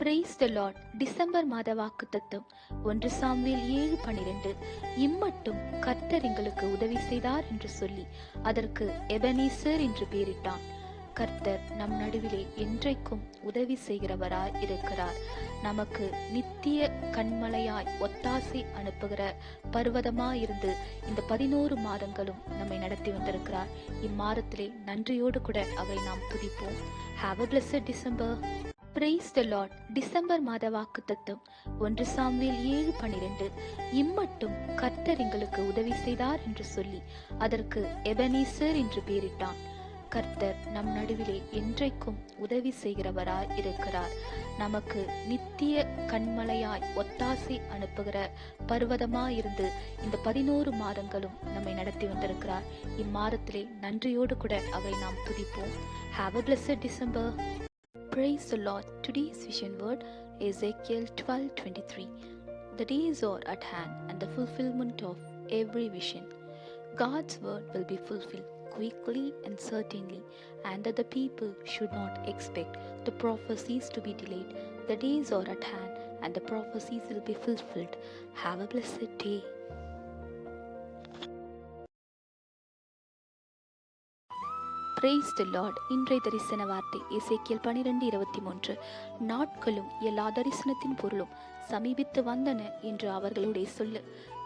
Praise the Lord. December மாத வாக்குத்தத்தம் 1 Samuel 7:12. இம்மட்டும் கர்த்தர் எங்களுக்கு உதவி செய்தார் என்று சொல்லி அதற்கு எபனேசர் என்று பெயரிட்டான். கர்த்தர் நம் நடுவிலே என்றைக்கும் உதவி செய்கிறவராய் இருக்கிறார். நமக்கு நித்திய கண்மலையாய் ஒத்தாசை அனுப்புகிற பர்வதமாயிருந்து இந்த 11 மாதங்களும் நம்மை நடத்தி வந்திருக்கிறார். இம்மாதத்திலே நன்றியோடு கூட அவரை நாம் துதிப்போம். Have a blessed December. Praise the Lord. December மாத வாக்குத்தத்தம் 1 சாமுவேல் 7:12. இம்மட்டும் கர்த்தர் எங்களுக்கு உதவி செய்தார் என்று சொல்லி அதற்கு எபனேசர் என்று பெயரிட்டான். கர்த்தர் நம் நடுவிலே என்றைக்கும் உதவி செய்கிறவராய் இருக்கிறார். நமக்கு நித்திய கண்மலையாய் ஒத்தாசை அனுப்புகிற பர்வதமாயிருந்து இந்த 11 மாதங்களும் நம்மை நடத்தி வந்திருக்கிறார். இம்மாதத்திலே நன்றியோடு கூட அவரை நாம் துதிப்போம். Have a blessed December. Praise the Lord. Today's vision word Ezekiel 12:23. The days are at hand and the fulfillment of every vision. God's word will be fulfilled quickly and certainly, and that the people should not expect the prophecies to be delayed. The days are at hand and the prophecies will be fulfilled. Have a blessed day. Praise the Lord. இன்றைய தரிசன வார்த்தை எசேக்கியேல் 12:23. நாட்களும் எல்லா தரிசனத்தின் பொருளும் சமீபித்து வந்தன என்று அவர்களுடைய சொல்லு.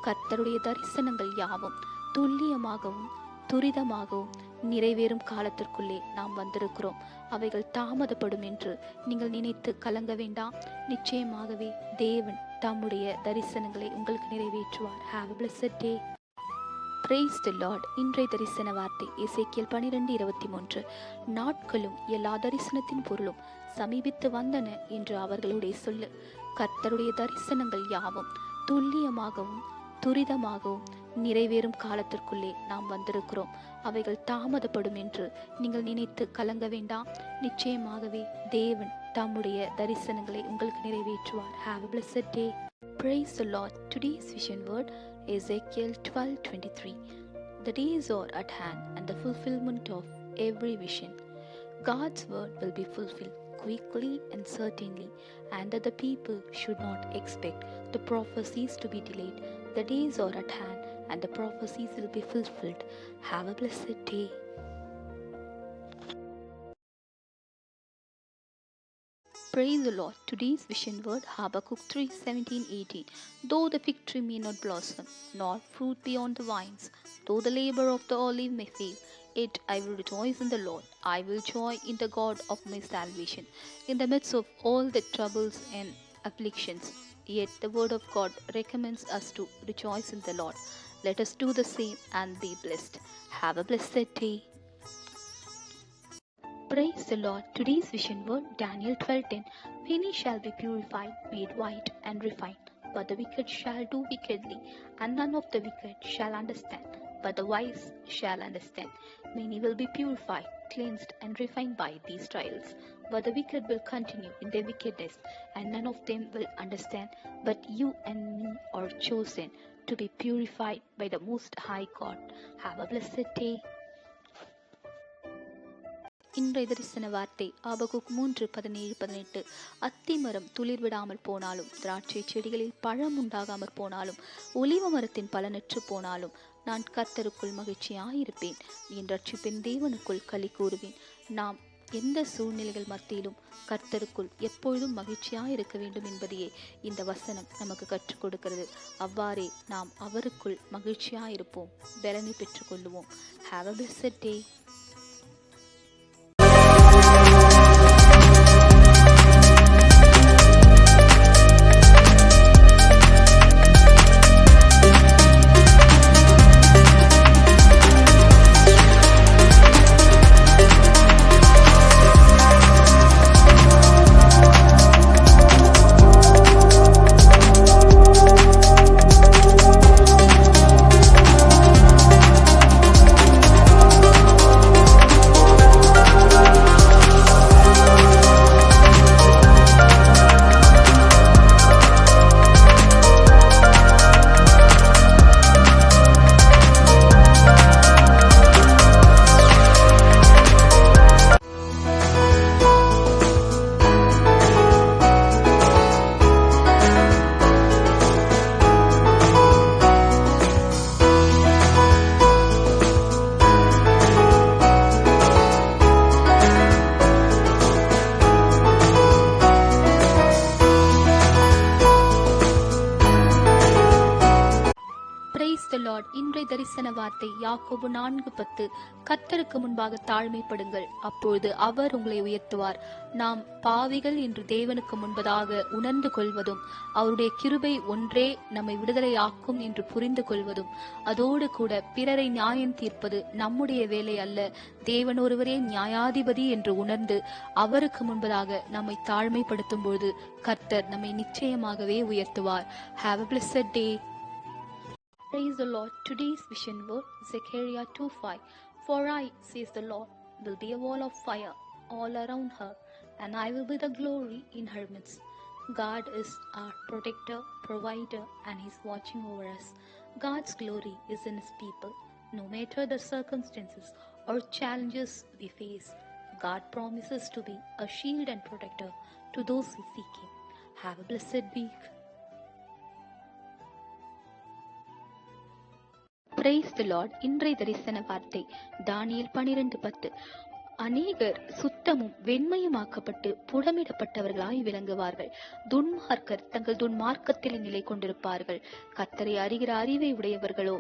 கர்த்தருடைய தரிசனங்கள் யாவும் துல்லியமாகவும் துரிதமாகவும் நிறைவேறும் காலத்திற்குள்ளே நாம் வந்திருக்கிறோம். அவைகள் தாமதப்படும் என்று நீங்கள் நினைத்து கலங்க வேண்டாம். நிச்சயமாகவே தேவன் தம்முடைய தரிசனங்களை உங்களுக்கு நிறைவேற்றுவார். Have a blessed day. Praise the Lord. இன்றைய தரிசன வார்த்தை எசேக்கியேல் 12:23. நாட்களும் எல்லா தரிசனத்தின் பொருளும் சமீபித்து வந்தன என்று அவர்களுடைய சொல்லு. கர்த்தருடைய தரிசனங்கள் யாவும் துல்லியமாகவும் துரிதமாகவும் நிறைவேறும் காலத்திற்குள்ளே நாம் வந்திருக்கிறோம். அவைகள் தாமதப்படும் என்று நீங்கள் நினைத்து கலங்க வேண்டாம். நிச்சயமாகவே தேவன் தம்முடைய தரிசனங்களை உங்களுக்கு நிறைவேற்றுவார். Have a blessed day. Praise the Lord. Today's vision word Ezekiel 12:23. The days are at hand and the fulfillment of every vision. God's word will be fulfilled quickly and certainly, and that the people should not expect the prophecies to be delayed. The days are at hand and the prophecies will be fulfilled. Have a blessed day. Praise the Lord. Today's vision word Habakkuk 3:17-18. Though the fig tree may not blossom, nor fruit be on the vines, though the labor of the olive may fail, yet I will rejoice in the Lord. I will joy in the God of my salvation. In the midst of all the troubles and afflictions, yet the word of God recommends us to rejoice in the Lord. Let us do the same and be blessed. Have a blessed day. Praise the Lord. Today's vision word Daniel 12:10. Many shall be purified, made white and refined, but the wicked shall do wickedly, and none of the wicked shall understand, but the wise shall understand. Many will be purified, cleansed and refined by these trials, but the wicked will continue in their wickedness, and none of them will understand. But you and me are chosen to be purified by the Most High God. Have a blessed day. இன்றைய தரிசன வார்த்தை ஆபகுக் 3:17-18. அத்திமரம் துளிர் விடாமல் போனாலும், திராட்சை செடிகளில் பழம் உண்டாகாமற் போனாலும், ஒலிவ மரத்தின் பலனற்று போனாலும், நான் கர்த்தருக்குள் மகிழ்ச்சியாயிருப்பேன், என் ரட்சிப்பின் தேவனுக்குள் களி கூறுவேன். நாம் எந்த சூழ்நிலைகள் மத்தியிலும் கர்த்தருக்குள் எப்பொழுதும் மகிழ்ச்சியாயிருக்க வேண்டும் என்பதையே இந்த வசனம் நமக்கு கற்றுக் கொடுக்கிறது. அவ்வாறே நாம் அவருக்குள் மகிழ்ச்சியாயிருப்போம், பலனை பெற்றுக்கொள்ளுவோம். Have a blessed day. Lord. இன்றைய தரிசன வார்த்தை யாக்கோபு 4:10. கர்த்தருக்கு முன்பாக தாழ்மைப்படுங்கள், அப்பொழுது அவர் உங்களை உயர்த்துவார். நாம் பாவிகள் என்று தேவனுக்கு முன்பதாக உணர்ந்து கொள்வதும் அவருடைய கிருபை ஒன்றே நம்மை விடுதலையாக்கும் என்று புரிந்து கொள்வதும் அதோடு கூட பிறரை நியாயம் தீர்ப்பது நம்முடைய வேலை அல்ல, தேவன் ஒருவரே நியாயாதிபதி என்று உணர்ந்து அவருக்கு முன்பதாக நம்மை தாழ்மைப்படுத்தும் பொழுது கர்த்தர் நம்மை நிச்சயமாகவே உயர்த்துவார். Have a blessed day. Praise the Lord. Today's vision word, Zechariah 2:5. For I, says the Lord, will be a wall of fire all around her, and I will be the glory in her midst. God is our protector, provider, and He's watching over us. God's glory is in His people. No matter the circumstances or challenges we face, God promises to be a shield and protector to those who seek Him. Have a blessed week. Praise the Lord. இன்றைய தரிசன வார்த்தை தானியேல் 12:10. அநேகர் சுத்தமும் வெண்மையுமாக்கப்பட்டு புடமிடப்பட்டவர்களாய் விளங்குவார்கள். துன்மார்க்கர் தங்கள் துன்மார்க்கத்தில் நிலை கொண்டிருப்பார்கள். கர்த்தரை அறிகிற அறிவை உடையவர்களோ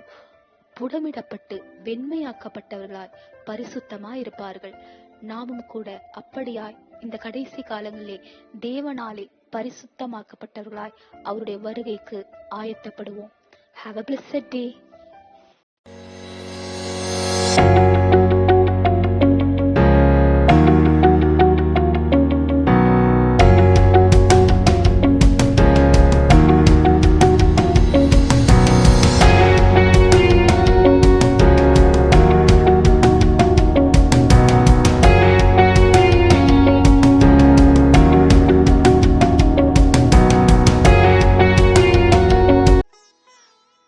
புடமிடப்பட்டு வெண்மையாக்கப்பட்டவர்களாய் பரிசுத்தமாய் இருப்பார்கள். நாமும் கூட அப்படியாய் இந்த கடைசி காலங்களிலே தேவனாலே பரிசுத்தமாக்கப்பட்டவர்களாய் அவருடைய வருகைக்கு ஆயத்தப்படுவோம். Have a blessed day.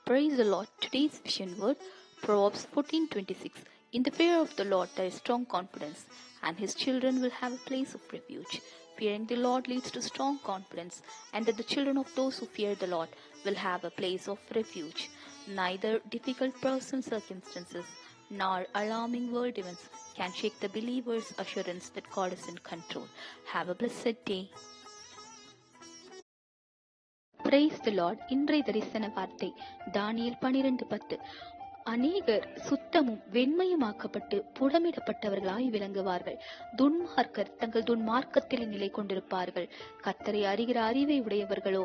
Praise the Lord. Today's vision word, Proverbs 14:26. In the fear of the Lord there is strong confidence, and His children will have a place of refuge. Fearing the Lord leads to strong confidence, and that the children of those who fear the Lord will have a place of refuge. Neither difficult personal circumstances nor alarming world events can shake the believer's assurance that God is in control. Have a blessed day. Praise the Lord. இன்றைய தரிசன வார்த்தை தானியேல் 12:10. அநேகர் சுத்தமும் வெண்மையுமாக்கப்பட்டு புடமிடப்பட்டவர்களாய் விளங்குவார்கள். துன்மார்க்கர் தங்கள் துன்மார்க்கத்தில் நிலை கொண்டிருப்பார்கள். கர்த்தரை அறிகிற அறிவை உடையவர்களோ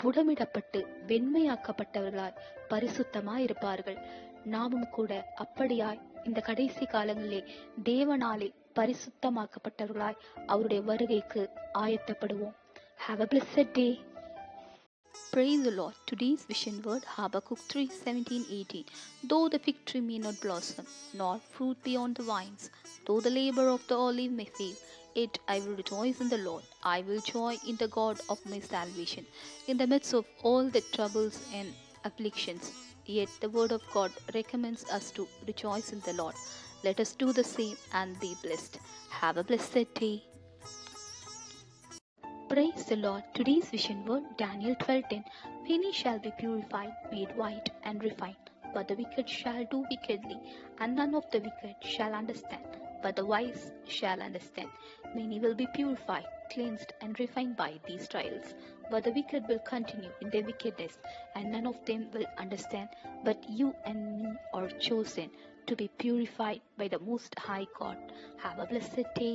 புடமிடப்பட்டு வெண்மையாக்கப்பட்டவர்களாய் பரிசுத்தமாய் இருப்பார்கள். நாமும் கூட அப்படியாய் இந்த கடைசி காலங்களிலே தேவனாலே பரிசுத்தமாக்கப்பட்டவர்களாய் அவருடைய வருகைக்கு ஆயத்தப்படுவோம். Have a blessed day. Praise the Lord. Today's vision word, Habakkuk 3:17-18. Though the fig tree may not blossom, nor fruit be on the vines, though the labor of the olive may fail, yet I will rejoice in the Lord. I will joy in the God of my salvation. In the midst of all the troubles and afflictions, yet the word of God recommends us to rejoice in the Lord. Let us do the same and be blessed. Have a blessed day. Praise the Lord. Today's vision word, Daniel 12:10. Many shall be purified, made white and refined, but the wicked shall do wickedly, and none of the wicked shall understand, but the wise shall understand. Many will be purified, cleansed and refined by these trials, but the wicked will continue in their wickedness, and none of them will understand. But you and me are chosen to be purified by the Most High God. Have a blessed day.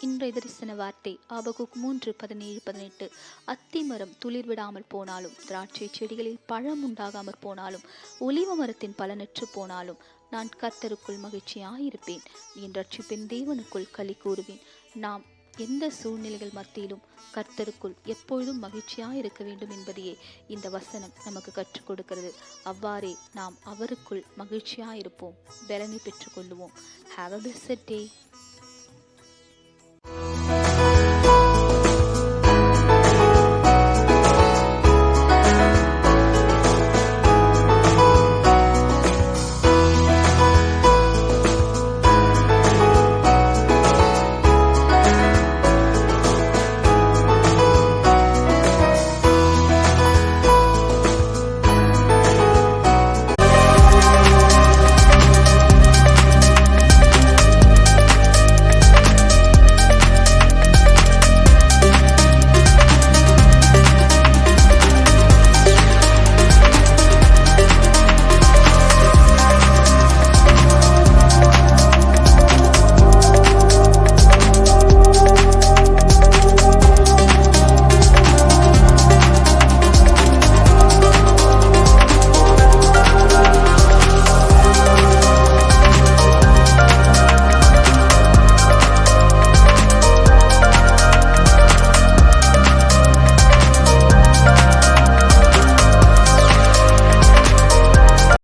இன்றைய தரிசன வார்த்தை ஆபகுக் 3:17-18. அத்திமரம் துளிர் விடாமல் போனாலும், திராட்சை செடிகளில் பழம் உண்டாகாமற் போனாலும், ஒலிவ மரத்தின் பலனற்று போனாலும், நான் கர்த்தருக்குள் மகிழ்ச்சியாயிருப்பேன், என் ரட்சிப்பின் தேவனுக்குள் களி கூறுவேன். நாம் எந்த சூழ்நிலைகள் மத்தியிலும் கர்த்தருக்குள் எப்பொழுதும் மகிழ்ச்சியாயிருக்க வேண்டும் என்பதையே இந்த வசனம் நமக்கு கற்றுக் கொடுக்கிறது. அவ்வாறே நாம் அவருக்குள் மகிழ்ச்சியாயிருப்போம், பலனை பெற்றுக் கொள்ளுவோம். Have a blessed day.